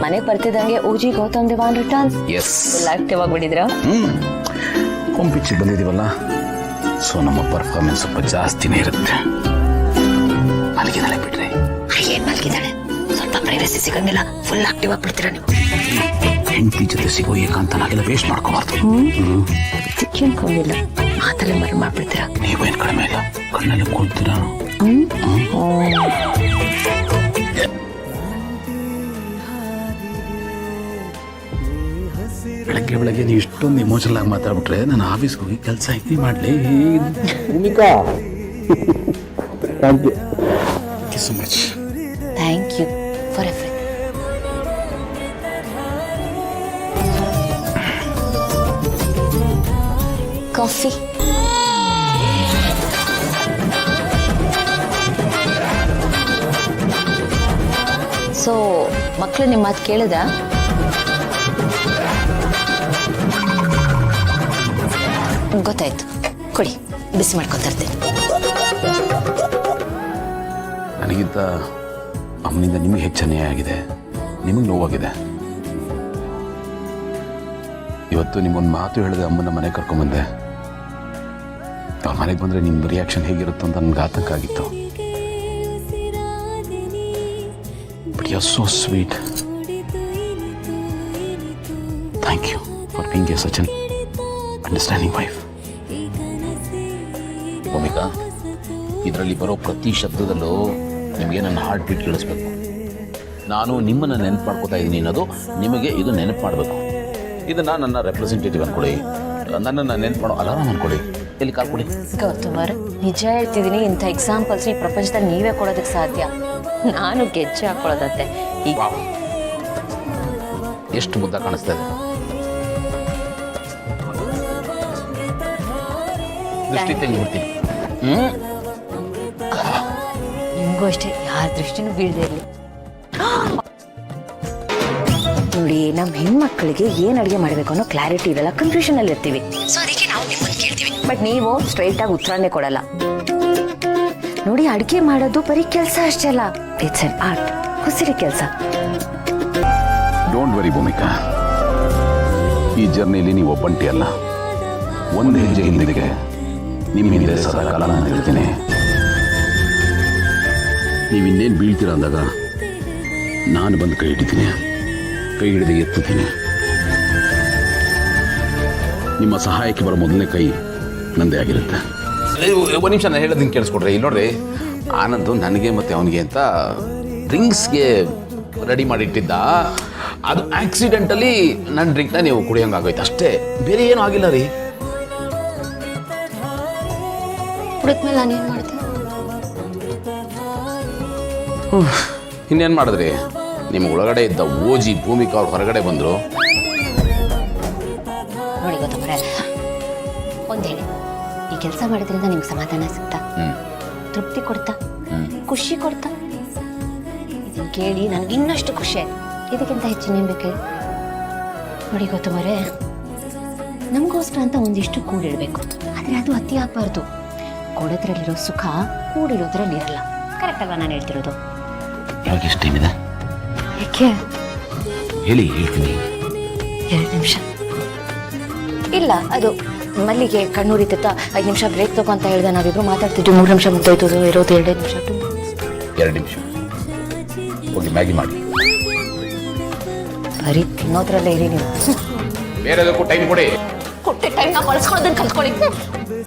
ಮನೆಗೆ ಬರ್ತಿದ್ದಂಗೆ OG Gautam Dewan returns. Yes, active ಆಗಿಬಿಟ್ಟಿದ್ರಾ? ಕೊಂಪಿಚ್ಚಿಗೆ ಬಂದಿದ್ದೀವಲ್ಲ, ಸೊ ನಮ್ಮ ಪರ್ಫಾರ್ಮೆನ್ಸ್ ಸ್ವಲ್ಪ ಜಾಸ್ತಿನೇ ಇರುತ್ತೆ. ಮಲಗಿದಾಳೆ ಬಿಡ್ರಿ. ಏನ್ ಮಲಗಿದಾಳೆ? ಸ್ವಲ್ಪ ಪ್ರೈವಸಿ ಸಿಗಂಗಿಲ್ಲ, ಫುಲ್ ಆಕ್ಟಿವ್ ಆಗ್ಬಿಡ್ತೀರಾ ನೀವು. ಹೆಂಡತಿ ಜೊತೆ ಸಿಗೋ ಏಕಾಂತನಾಗೆಲ್ಲ ವೇಸ್ಟ್ ಮಾಡ್ಕೋಬಾರ್ದು. ಸಿಕ್ಕಿಲ್ಲ ಮಾತಲ್ಲೇ ಮರು ಮಾಡ್ಬಿಡ್ತೀರಾ. ನೀವೇನು ಕಡಿಮೆ ಇಲ್ಲ, ಕಣ್ಣಲ್ಲಿ ಕೂಳ್ತೀರಾ. ಬೆಳಗ್ಗೆ ಬೆಳಗ್ಗೆ ನೀವು ಇಷ್ಟೊಂದು ಎಮೋಷನಲ್ ಆಗಿ ಮಾತಾಡ್ಬಿಟ್ರೆ ನಾನು ಆಫೀಸ್ಗೆ ಹೋಗಿ ಕೆಲಸ ಹೆಂಗೆ ಮಾಡಲಿ? Bhoomika, thank you so much. Thank you for every. Coffee. So ಮಕ್ಕಳು ನಿಮ್ಮ ಮಾತು ಕೇಳಿದ? ಗೊತ್ತಾಯ್ತು, ಕೊಡಿ, ಬಿಸಿ ಮಾಡ್ಕೊತರ್ತೀನಿ. ನನಗಿಂತ ಅಮ್ಮನಿಂದ ನಿಮಗೆ ಹೆಚ್ಚು ಅನ್ಯಾಯ ಆಗಿದೆ, ನಿಮಗೆ ನೋವಾಗಿದೆ. ಇವತ್ತು ನಿಮ್ಮೊಂದು ಮಾತು ಹೇಳಿದೆ, ಅಮ್ಮನ ಮನೆಗೆ ಕರ್ಕೊಂಬಂದೆ. ಅವ್ರ ಮನೆಗೆ ಬಂದರೆ ನಿಮ್ಮ ರಿಯಾಕ್ಷನ್ ಹೇಗಿರುತ್ತೋ ಅಂತ ನನಗೆ ಆತಂಕ ಆಗಿತ್ತು. But you are so sweet. Thank you for being a such an understanding wife. Bhoomika, ಇದರಲ್ಲಿ ಬರೋ ಪ್ರತಿ ಶಬ್ದದಲ್ಲೂ ನಿಮಗೆ ನನ್ನ ಹಾರ್ಟ್ ಬೀಟ್ ಕೇಳಿಸ್ಬೇಕು. ನಾನು ನಿಮ್ಮನ್ನು ನೆನಪು ಮಾಡ್ಕೋತಾ ಇದ್ದೀನಿ ಅನ್ನೋದು ನಿಮಗೆ ಇದು ನೆನಪು ಮಾಡಬೇಕು. ಇದನ್ನು ನನ್ನ ರೆಪ್ರೆಸೆಂಟೇಟಿವ್ ಅಂದ್ಕೊಳ್ಳಿ, ನನ್ನನ್ನು ನೆನಪು ಮಾಡೋ ಅಲಾರಾಮ್ ಅಂದ್ಕೊಳ್ಳಿ. ಎಲ್ಲಿ ಕಾಲ್ ಕೊಡಿ. ಗೌತಮ್ ಅವರೇ, ನಿಜ ಹೇಳ್ತಿದ್ದೀನಿ, ಇಂಥ ಎಕ್ಸಾಂಪಲ್ಸ್ ಈ ಪ್ರಪಂಚದಲ್ಲಿ ನೀವೇ ಕೊಡೋದಕ್ಕೆ ಸಾಧ್ಯ. ನಾನು ಗೆಜ್ಜೆ ಹಾಕೊಳ್ಳೋದತ್ತೆ. ಈಗ ಎಷ್ಟು ಮುದ್ದ ಕಾಣಿಸ್ತಾ ಇದೆ. ದೃಷ್ಟಿ ತೆಗೆದುಬಿಡ್ತೀನಿ. ನಿಮಗೂ ಅಷ್ಟೇ, ಯಾರ ದೃಷ್ಟಿನೂ ಬೀಳದೆ ಇರಲಿ. ನೋಡಿ, ನಮ್ಮ ಹೆಣ್ಮಕ್ಳಿಗೆ ಏನ್ ಅಡುಗೆ ಮಾಡಬೇಕು ಅನ್ನೋ ಕ್ಲಾರಿಟಿ ಇರಲ್ಲ, ಕನ್ಫ್ಯೂಷನ್ ಅಲ್ಲಿ ಇರ್ತೀವಿ. ಸೊ ಅದಕ್ಕೆ ನಾವು ನಿಮ್ಮನ್ನು ಕೇಳ್ತೀವಿ, ಬಟ್ ನೀವು ಸ್ಟ್ರೈಟ್ ಆಗಿ ಉತ್ತರನೇ ಕೊಡಲ್ಲ. ನೋಡಿ, ಅಡುಗೆ ಮಾಡೋದು ಬರೀ ಕೆಲಸ ಅಷ್ಟೇ ಅಲ್ಲ, ಇಟ್ಸ್ ಅನ್ ಆರ್ಟ್, ಹುಸಿರಿ ಕೆಲಸ. ಡೋಂಟ್ ವರಿ ಭೂಮಿಕಾ, ಈ ಜರ್ನಿಲಿ ನೀವು ಒಬ್ಬಂಟಿ ಅಲ್ಲ. ಒಂದು ಹೆಜ್ಜೆ ಹಿಂದೆಗೆ ನಿಮ್ಮ ಹಿಂದೆ ಸದಾಕಾಲ ನಾನು ಇರ್ತೀನಿ. ನೀವು ಇನ್ನೇನು ಬೀಳ್ತೀರ ಅಂದಾಗ ನಾನು ಬಂದು ಕೈ ಹಿಡಿತೀನಿ, ಕೈ ಹಿಡಿದು ಎತ್ತುತ್ತೀನಿ. ನಿಮ್ಮ ಸಹಾಯಕ್ಕೆ ಬರೋ ಮೊದಲನೇ ಕೈ ನಂದೇ ಆಗಿರುತ್ತೆ. ಒಂದು ನಿಮಿಷ ನಾನು ಹೇಳೋದನ್ನು ಕೇಳಿಸ್ಕೊಡ್ರಿ. ಇಲ್ಲಿ ನೋಡ್ರಿ, ಆನಂದು ನನಗೆ ಮತ್ತು ಅವನಿಗೆ ಅಂತ ಡ್ರಿಂಕ್ಸ್ಗೆ ರೆಡಿ ಮಾಡಿಟ್ಟಿದ್ದ. ಅದು ಆಕ್ಸಿಡೆಂಟಲಿ ನನ್ನ ಡ್ರಿಂಕ್ನ ನೀವು ಕುಡಿಯೋಂಗಾಗೋಯ್ತು ಅಷ್ಟೇ, ಬೇರೆ ಏನೂ ಆಗಿಲ್ಲ ರೀ. ಕುಡಿದ್ಮೇಲೆ ನಾನೇನು ಮಾಡ್ತೀನಿ? ಇನ್ನೇನು ಮಾಡಿದ್ರಿ? ನಿಮ್ಮ ಒಳಗಡೆ ಇದ್ದ ಓಜಿ ಭೂಮಿಕಾ ಅವ್ರು ಹೊರಗಡೆ ಬಂದರು. ನೋಡಿ ಗೊತ್ತಂದ್ರೆ, ಒಂದು ಹೇಳಿ, ಈ ಕೆಲಸ ಮಾಡೋದ್ರಿಂದ ನಿಮ್ಗೆ ಸಮಾಧಾನ ಸಿಗ್ತಾ, ತೃಪ್ತಿ ಕೊಡ್ತಾ, ಖುಷಿ ಕೊಡ್ತಾ? ಇದನ್ನು ಕೇಳಿ ನನಗೆ ಇನ್ನಷ್ಟು ಖುಷಿ ಆಯ್ತು. ಇದಕ್ಕಿಂತ ಹೆಚ್ಚಿನೇನು ಬೇಕು ಹೇಳಿ? ನೋಡಿ ಗೊತ್ತಂದ್ರೆ, ನಮಗೋಸ್ಕರ ಅಂತ ಒಂದಿಷ್ಟು ಕೂಡಿಡಬೇಕು, ಆದರೆ ಅದು ಅತಿ ಆಗಬಾರ್ದು. ಕೊಡೋದ್ರಲ್ಲಿರೋ ಸುಖ ಕೂಡಿರೋದ್ರಲ್ಲಿ ಇರಲ್ಲ. ಕರೆಕ್ಟ್ ಅಲ್ವಾ ನಾನು ಹೇಳ್ತಿರೋದು? ಇವಾಗ ಎಷ್ಟು ಟೈಮ್ ಇದೆ? ಯಾಕೆ ಹೇಳಿ, ಹೇಳ್ತೀನಿ. 2 ನಿಮಿಷ. ಇಲ್ಲ, ಅದು ಮಲ್ಲಿಗೆ ಕಣ್ಣೂರಿತ್ತ 5 ನಿಮಿಷ ಬ್ರೇಕ್ ತಗೋ ಅಂತ ಹೇಳಿದೆ. ನಾವಿಬ್ರು ಮಾತಾಡ್ತಿದ್ವಿ, 3 ನಿಮಿಷ ಮುಗ್ದೋಯ್ತು, ಇರೋದು 2 ನಿಮಿಷ. 2 ನಿಮಿಷ ಹೋಗಿ ಮ್ಯಾಗಿ ಮಾಡಿ. ಬರೀ ತಿನ್ನೋದ್ರಲ್ಲೇ ಇರಿ ನೀವು. ಬೇರೆದಕ್ಕೂ ಟೈಮ್ ಕೊಡಿ. ಕೊಟ್ಟೆ ಟೈಮ್ನ ಬಳಸ್ಕೊಳ್ಳೋದನ್ನ ಕಲ್ತ್ಕೊಳ್ಳಿ.